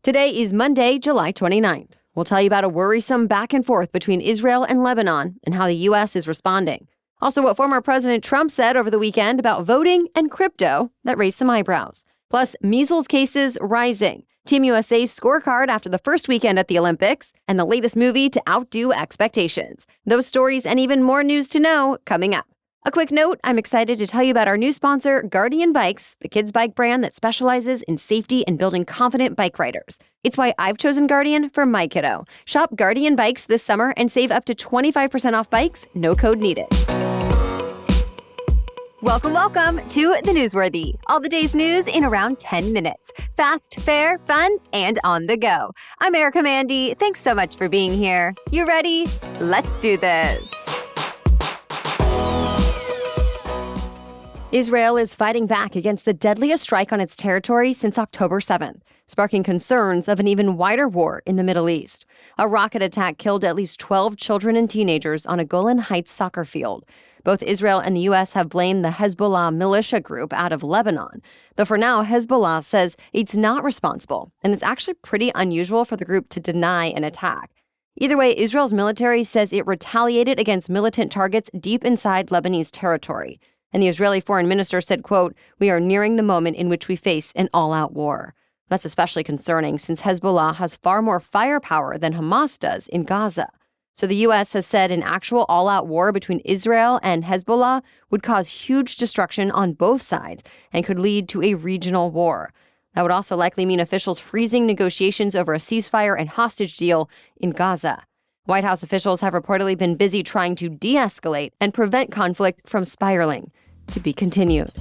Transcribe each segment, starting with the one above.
Today is Monday, July 29th. We'll tell you about a worrisome back and forth between Israel and Lebanon and how the U.S. is responding. Also, what former President Trump said over the weekend about voting and crypto that raised some eyebrows. Plus, measles cases rising, Team USA's scorecard after the first weekend at the Olympics, and the latest movie to outdo expectations. Those stories and even more news to know coming up. A quick note, I'm excited to tell you about our new sponsor, Guardian Bikes, the kids' bike brand that specializes in safety and building confident bike riders. It's why I've chosen Guardian for my kiddo. Shop Guardian Bikes this summer and save up to 25% off bikes, no code needed. Welcome to The Newsworthy. All the day's news in around 10 minutes. Fast, fair, fun, and on the go. I'm Erica Mandy. Thanks so much for being here. You ready? Let's do this. Israel is fighting back against the deadliest strike on its territory since October 7th, sparking concerns of an even wider war in the Middle East. A rocket attack killed at least 12 children and teenagers on a Golan Heights soccer field. Both Israel and the U.S. have blamed the Hezbollah militia group out of Lebanon. Though for now, Hezbollah says it's not responsible, and it's actually pretty unusual for the group to deny an attack. Either way, Israel's military says it retaliated against militant targets deep inside Lebanese territory. And the Israeli foreign minister said, quote, "We are nearing the moment in which we face an all-out war." That's especially concerning since Hezbollah has far more firepower than Hamas does in Gaza. So the U.S. has said an actual all-out war between Israel and Hezbollah would cause huge destruction on both sides and could lead to a regional war. That would also likely mean officials freezing negotiations over a ceasefire and hostage deal in Gaza. White House officials have reportedly been busy trying to de-escalate and prevent conflict from spiraling. To be continued.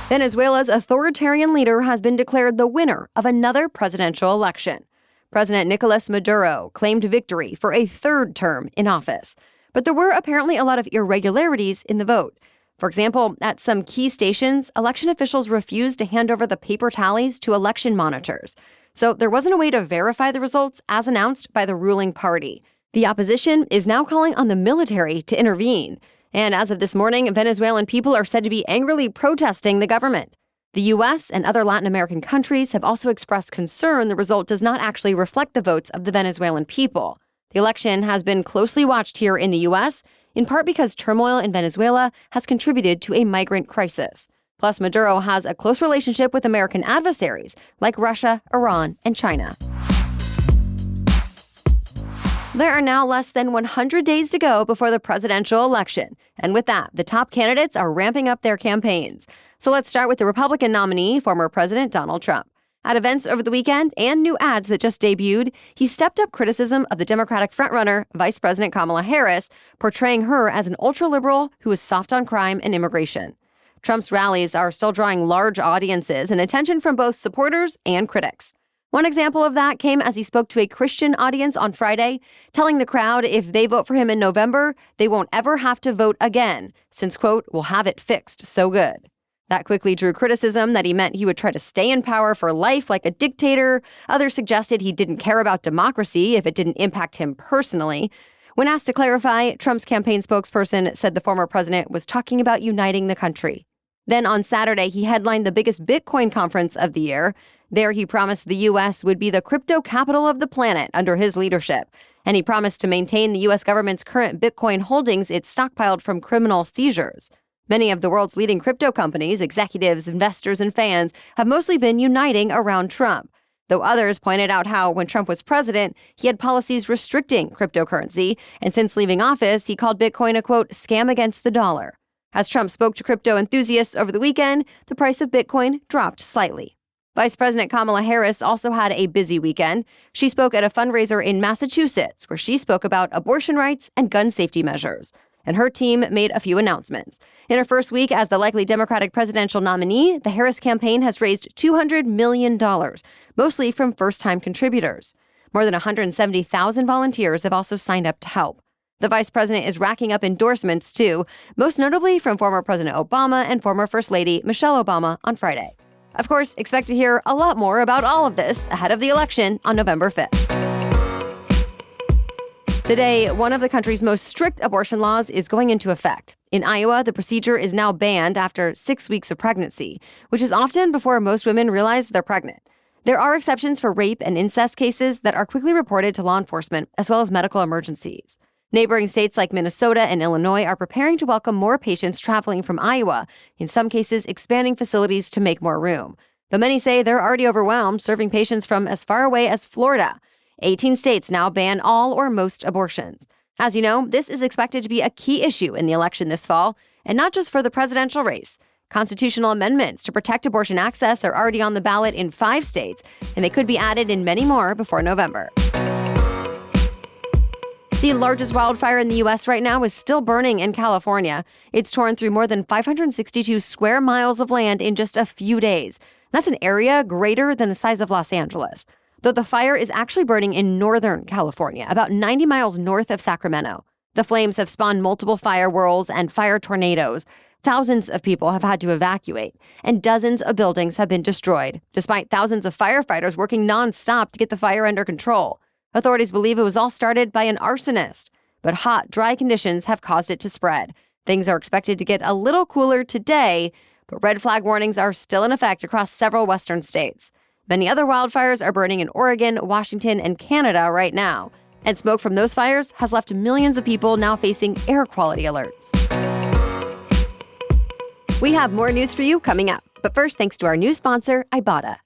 Venezuela's authoritarian leader has been declared the winner of another presidential election. President Nicolas Maduro claimed victory for a third term in office. But there were apparently a lot of irregularities in the vote. For example, at some key stations, election officials refused to hand over the paper tallies to election monitors. So there wasn't a way to verify the results as announced by the ruling party. The opposition is now calling on the military to intervene. And as of this morning, Venezuelan people are said to be angrily protesting the government. The U.S. and other Latin American countries have also expressed concern the result does not actually reflect the votes of the Venezuelan people. The election has been closely watched here in the U.S., in part because turmoil in Venezuela has contributed to a migrant crisis. Plus, Maduro has a close relationship with American adversaries like Russia, Iran, and China. There are now less than 100 days to go before the presidential election. And with that, the top candidates are ramping up their campaigns. So let's start with the Republican nominee, former President Donald Trump. At events over the weekend and new ads that just debuted, he stepped up criticism of the Democratic frontrunner, Vice President Kamala Harris, portraying her as an ultra-liberal who is soft on crime and immigration. Trump's rallies are still drawing large audiences and attention from both supporters and critics. One example of that came as he spoke to a Christian audience on Friday, telling the crowd if they vote for him in November, they won't ever have to vote again, since, quote, "we'll have it fixed so good." That quickly drew criticism that he meant he would try to stay in power for life like a dictator. Others suggested he didn't care about democracy if it didn't impact him personally. When asked to clarify, Trump's campaign spokesperson said the former president was talking about uniting the country. Then on Saturday, he headlined the biggest Bitcoin conference of the year. There, he promised the U.S. would be the crypto capital of the planet under his leadership. And he promised to maintain the U.S. government's current Bitcoin holdings it stockpiled from criminal seizures. Many of the world's leading crypto companies, executives, investors, and fans have mostly been uniting around Trump. Though others pointed out how, when Trump was president, he had policies restricting cryptocurrency. And since leaving office, he called Bitcoin a, quote, scam against the dollar. As Trump spoke to crypto enthusiasts over the weekend, the price of Bitcoin dropped slightly. Vice President Kamala Harris also had a busy weekend. She spoke at a fundraiser in Massachusetts, where she spoke about abortion rights and gun safety measures. And her team made a few announcements. In her first week as the likely Democratic presidential nominee, the Harris campaign has raised $200 million, mostly from first-time contributors. More than 170,000 volunteers have also signed up to help. The vice president is racking up endorsements, too, most notably from former President Obama and former First Lady Michelle Obama on Friday. Of course, expect to hear a lot more about all of this ahead of the election on November 5th. Today, one of the country's most strict abortion laws is going into effect. In Iowa, the procedure is now banned after 6 weeks of pregnancy, which is often before most women realize they're pregnant. There are exceptions for rape and incest cases that are quickly reported to law enforcement, as well as medical emergencies. Neighboring states like Minnesota and Illinois are preparing to welcome more patients traveling from Iowa, in some cases expanding facilities to make more room. Though many say they're already overwhelmed, serving patients from as far away as Florida. 18 states now ban all or most abortions. As you know, this is expected to be a key issue in the election this fall, and not just for the presidential race. Constitutional amendments to protect abortion access are already on the ballot in 5 states, and they could be added in many more before November. The largest wildfire in the U.S. right now is still burning in California. It's torn through more than 562 square miles of land in just a few days. That's an area greater than the size of Los Angeles. Though the fire is actually burning in Northern California, about 90 miles north of Sacramento. The flames have spawned multiple fire whirls and fire tornadoes. Thousands of people have had to evacuate, and dozens of buildings have been destroyed, despite thousands of firefighters working nonstop to get the fire under control. Authorities believe it was all started by an arsonist, but hot, dry conditions have caused it to spread. Things are expected to get a little cooler today, but red flag warnings are still in effect across several western states. Many other wildfires are burning in Oregon, Washington, and Canada right now. And smoke from those fires has left millions of people now facing air quality alerts. We have more news for you coming up. But first, thanks to our new sponsor, Ibotta.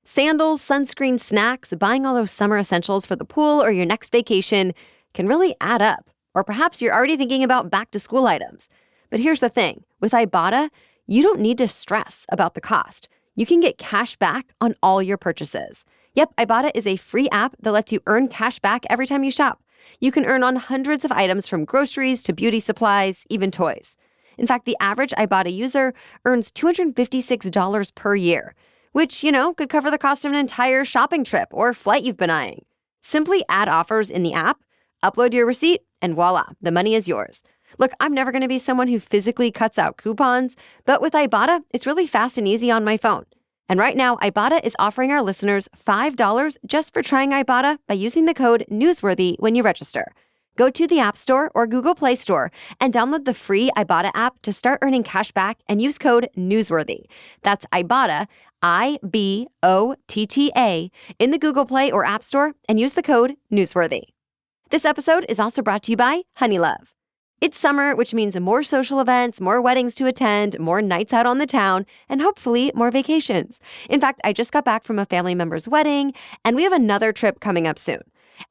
Sandals, sunscreen, snacks, buying all those summer essentials for the pool or your next vacation can really add up. Or perhaps you're already thinking about back-to-school items. But here's the thing. With Ibotta, you don't need to stress about the cost. You can get cash back on all your purchases. Yep, Ibotta is a free app that lets you earn cash back every time you shop. You can earn on hundreds of items from groceries to beauty supplies, even toys. In fact, the average Ibotta user earns $256 per year, which, could cover the cost of an entire shopping trip or flight you've been eyeing. Simply add offers in the app, upload your receipt, and voila, the money is yours. Look, I'm never going to be someone who physically cuts out coupons, but with Ibotta, it's really fast and easy on my phone. And right now, Ibotta is offering our listeners $5 just for trying Ibotta by using the code Newsworthy when you register. Go to the App Store or Google Play Store and download the free Ibotta app to start earning cash back and use code Newsworthy. That's Ibotta, IBOTTA, in the Google Play or App Store and use the code Newsworthy. This episode is also brought to you by Honeylove. It's summer, which means more social events, more weddings to attend, more nights out on the town, and hopefully more vacations. In fact, I just got back from a family member's wedding, and we have another trip coming up soon.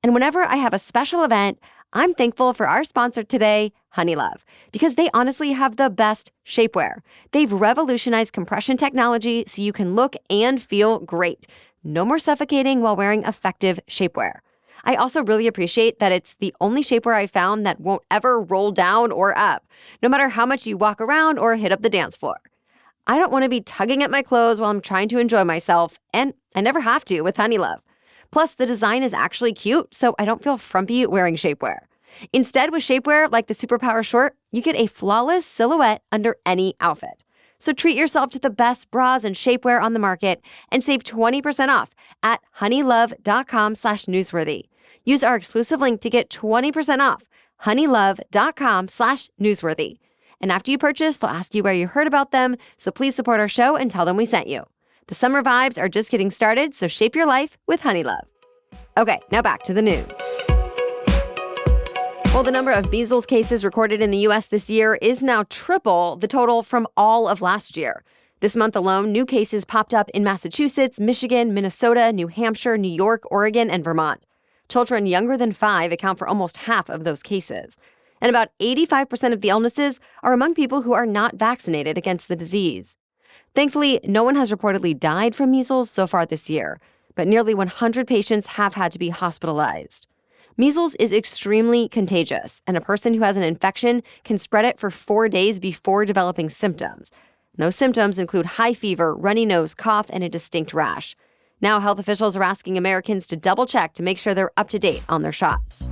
And whenever I have a special event, I'm thankful for our sponsor today, Honeylove, because they honestly have the best shapewear. They've revolutionized compression technology so you can look and feel great. No more suffocating while wearing effective shapewear. I also really appreciate that it's the only shapewear I found that won't ever roll down or up, no matter how much you walk around or hit up the dance floor. I don't want to be tugging at my clothes while I'm trying to enjoy myself, and I never have to with Honeylove. Plus, the design is actually cute, so I don't feel frumpy wearing shapewear. Instead, with shapewear like the Superpower short, you get a flawless silhouette under any outfit. So treat yourself to the best bras and shapewear on the market and save 20% off at honeylove.com/newsworthy. Use our exclusive link to get 20% off, honeylove.com/newsworthy. And after you purchase, they'll ask you where you heard about them, so please support our show and tell them we sent you. The summer vibes are just getting started, so shape your life with Honeylove. Okay, now back to the news. Well, the number of measles cases recorded in the U.S. this year is now triple the total from all of last year. This month alone, new cases popped up in Massachusetts, Michigan, Minnesota, New Hampshire, New York, Oregon, and Vermont. Children younger than 5 account for almost half of those cases. And about 85% of the illnesses are among people who are not vaccinated against the disease. Thankfully, no one has reportedly died from measles so far this year, but nearly 100 patients have had to be hospitalized. Measles is extremely contagious, and a person who has an infection can spread it for 4 days before developing symptoms. Those symptoms include high fever, runny nose, cough, and a distinct rash. Now, health officials are asking Americans to double-check to make sure they're up to date on their shots.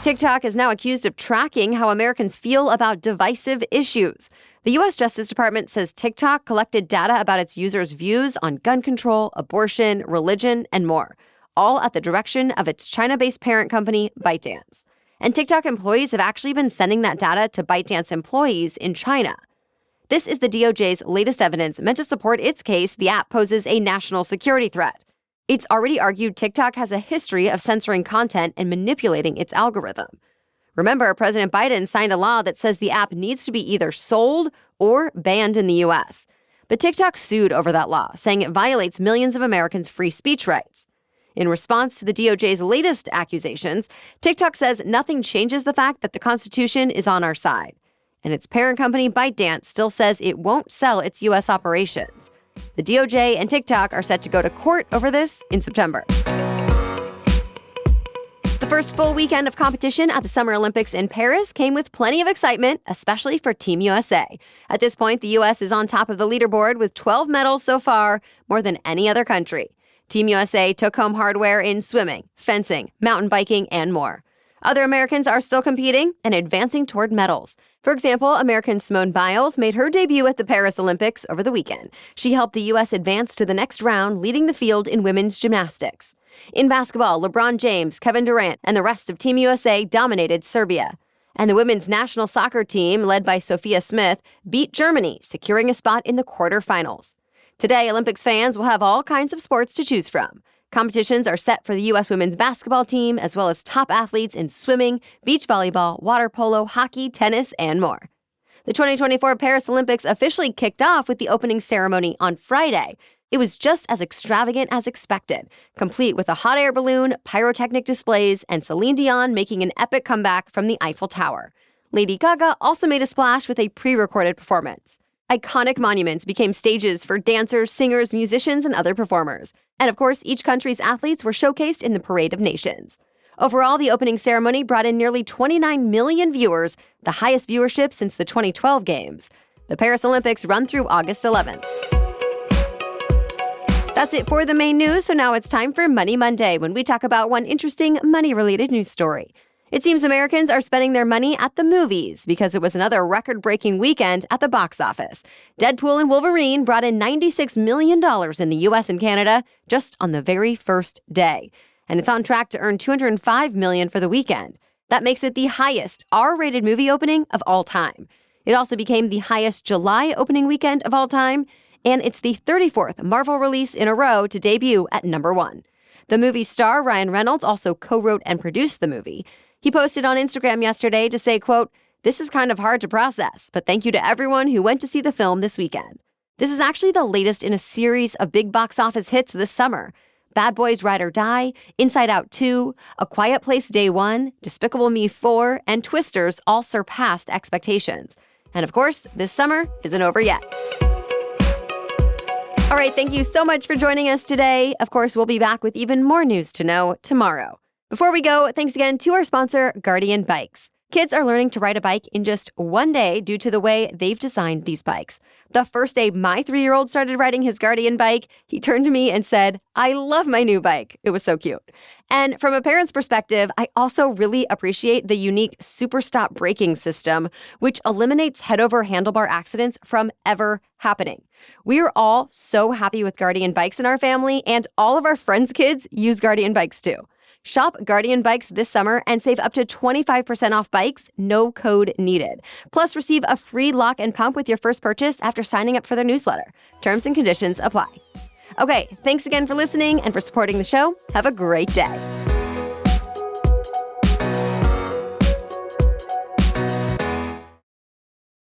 TikTok is now accused of tracking how Americans feel about divisive issues. The U.S. Justice Department says TikTok collected data about its users' views on gun control, abortion, religion, and more, all at the direction of its China-based parent company, ByteDance. And TikTok employees have actually been sending that data to ByteDance employees in China. This is the DOJ's latest evidence meant to support its case the app poses a national security threat. It's already argued TikTok has a history of censoring content and manipulating its algorithm. Remember, President Biden signed a law that says the app needs to be either sold or banned in the U.S. But TikTok sued over that law, saying it violates millions of Americans' free speech rights. In response to the DOJ's latest accusations, TikTok says nothing changes the fact that the Constitution is on our side. And its parent company, ByteDance, still says it won't sell its U.S. operations. The DOJ and TikTok are set to go to court over this in September. The first full weekend of competition at the Summer Olympics in Paris came with plenty of excitement, especially for Team USA. At this point, the U.S. is on top of the leaderboard with 12 medals so far, more than any other country. Team USA took home hardware in swimming, fencing, mountain biking, and more. Other Americans are still competing and advancing toward medals. For example, American Simone Biles made her debut at the Paris Olympics over the weekend. She helped the U.S. advance to the next round, leading the field in women's gymnastics. In basketball, LeBron James, Kevin Durant, and the rest of Team USA dominated Serbia. And the women's national soccer team, led by Sophia Smith, beat Germany, securing a spot in the quarterfinals. Today, Olympics fans will have all kinds of sports to choose from. Competitions are set for the U.S. women's basketball team, as well as top athletes in swimming, beach volleyball, water polo, hockey, tennis, and more. The 2024 Paris Olympics officially kicked off with the opening ceremony on Friday. It was just as extravagant as expected, complete with a hot air balloon, pyrotechnic displays, and Celine Dion making an epic comeback from the Eiffel Tower. Lady Gaga also made a splash with a pre-recorded performance. Iconic monuments became stages for dancers, singers, musicians, and other performers. And of course, each country's athletes were showcased in the Parade of Nations. Overall, the opening ceremony brought in nearly 29 million viewers, the highest viewership since the 2012 Games. The Paris Olympics run through August 11th. That's it for the main news, so now it's time for Money Monday, when we talk about one interesting money-related news story. It seems Americans are spending their money at the movies because it was another record-breaking weekend at the box office. Deadpool and Wolverine brought in $96 million in the U.S. and Canada just on the very first day. And it's on track to earn $205 million for the weekend. That makes it the highest R-rated movie opening of all time. It also became the highest July opening weekend of all time, and it's the 34th Marvel release in a row to debut at number 1. The movie's star, Ryan Reynolds, also co-wrote and produced the movie. He posted on Instagram yesterday to say, quote, "This is kind of hard to process, but thank you to everyone who went to see the film this weekend." This is actually the latest in a series of big box office hits this summer. Bad Boys Ride or Die, Inside Out 2, A Quiet Place Day 1, Despicable Me 4, and Twisters all surpassed expectations. And of course, this summer isn't over yet. All right, thank you so much for joining us today. Of course, we'll be back with even more news to know tomorrow. Before we go, thanks again to our sponsor, Guardian Bikes. Kids are learning to ride a bike in just one day due to the way they've designed these bikes. The first day my 3-year-old started riding his Guardian bike, he turned to me and said, "I love my new bike." It was so cute. And from a parent's perspective, I also really appreciate the unique Super Stop braking system, which eliminates head-over handlebar accidents from ever happening. We are all so happy with Guardian Bikes in our family, and all of our friends' kids use Guardian Bikes too. Shop Guardian Bikes this summer and save up to 25% off bikes, no code needed. Plus, receive a free lock and pump with your first purchase after signing up for their newsletter. Terms and conditions apply. Okay, thanks again for listening and for supporting the show. Have a great day.